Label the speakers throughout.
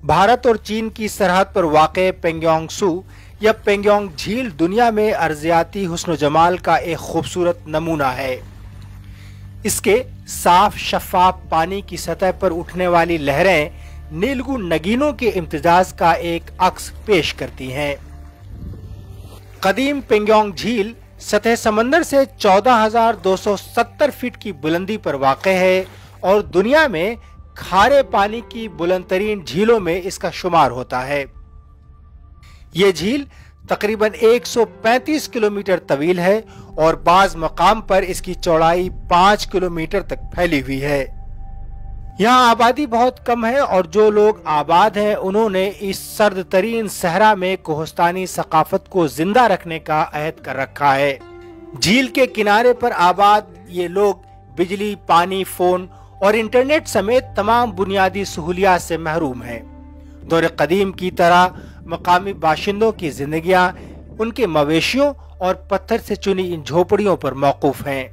Speaker 1: भारत और चीन की सरहद पर वाक़े पेंगोंग सू या पेंगोंग झील दुनिया में अर्जियाती हुस्न जमाल का एक खूबसूरत नमूना है। इसके साफ शफाफ पानी की सतह पर उठने वाली लहरें नीलगु नगीनों के इम्तिजाज का एक अक्स पेश करती हैं। कदीम पेंगोंग झील सतह समंदर से 14,270 फीट की बुलंदी पर वाक़े है और दुनिया में खारे पानी की बुलंद तरीन झीलों में इसका शुमार होता है। ये झील तकरीबन 135 किलोमीटर तवील है और बाज मकाम पर इसकी चौड़ाई 5 किलोमीटर तक फैली हुई है। यहाँ आबादी बहुत कम है और जो लोग आबाद हैं उन्होंने इस सर्द तरीन सहरा में कोहस्तानी सकाफत को जिंदा रखने का अहद कर रखा है। झील के किनारे पर आबाद ये लोग बिजली, पानी, फोन और इंटरनेट समेत तमाम बुनियादी सहूलियात से महरूम हैं। दौर कदीम की तरह मकामी बाशिंदों की जिंदगियां उनके मवेशियों और पत्थर से चुनी इन झोपड़ियों पर मौकूफ हैं।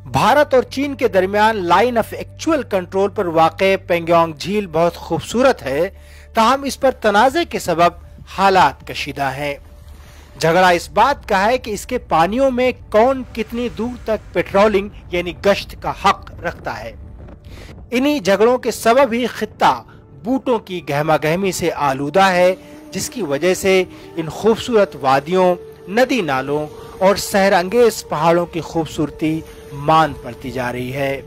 Speaker 1: भारत और चीन के दरमियान लाइन ऑफ एक्चुअल कंट्रोल पर वाक़े पेंगोंग झील बहुत खूबसूरत है, ताहम इस पर तनाज़े के सबब हालात कशीदा हैं। झगड़ा इस बात का है कि इसके पानियों में कौन कितनी दूर तक पेट्रोलिंग यानी गश्त का हक रखता है। इन्हीं झगड़ों के सबब ही खित्ता बूटों की गहमा गहमी से आलूदा है, जिसकी वजह से इन खूबसूरत वादियों, नदी नालों और सहर अंगेज पहाड़ों की खूबसूरती मान पड़ती जा रही है।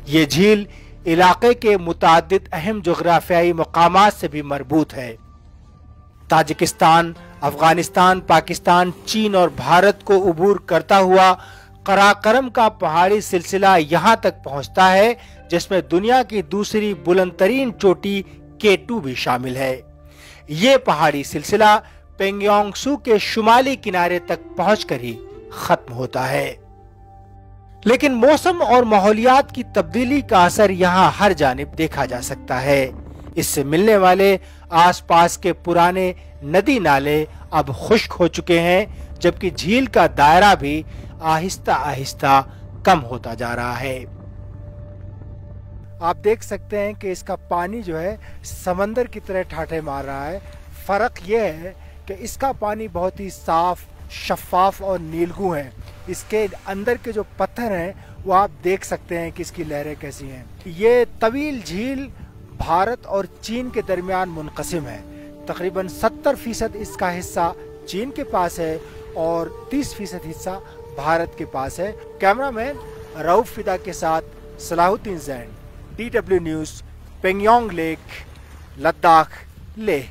Speaker 1: ये झील इलाके के मुताद्दिद अहम जोग्राफियाई मकामात से भी मरबूत है। ताजिकिस्तान, अफगानिस्तान, पाकिस्तान, चीन और भारत को उबूर करता हुआ कराकरम का पहाड़ी सिलसिला यहाँ तक पहुँचता है, जिसमें दुनिया की दूसरी बुलंद तरीन चोटी K2 भी शामिल है। ये पहाड़ी सिलसिला पेंगोंग सू के शुमाली किनारे तक पहुंचकर ही खत्म होता है। लेकिन मौसम और माहौलियात की तब्दीली का असर यहाँ हर जानिब देखा जा सकता है। इससे मिलने वाले आसपास के पुराने नदी नाले अब खुश्क हो चुके हैं, जबकि झील का दायरा भी आहिस्ता आहिस्ता कम होता जा रहा है। आप देख सकते हैं कि इसका पानी जो है समंदर की तरह ठाठे मार रहा है। फर्क यह है कि इसका पानी बहुत ही साफ, शफाफ और नीलगू है। इसके अंदर के जो पत्थर हैं वो आप देख सकते हैं कि इसकी लहरें कैसी हैं। ये तवील झील भारत और चीन के दरमियान मुनक़सिम है। तकरीबन 70% इसका हिस्सा चीन के पास है और 30% हिस्सा भारत के पास है। कैमरामैन रऊफ फिदा के साथ सलाहुद्दीन ज़ैन, DW news, Pangong lake, Ladakh, Leh.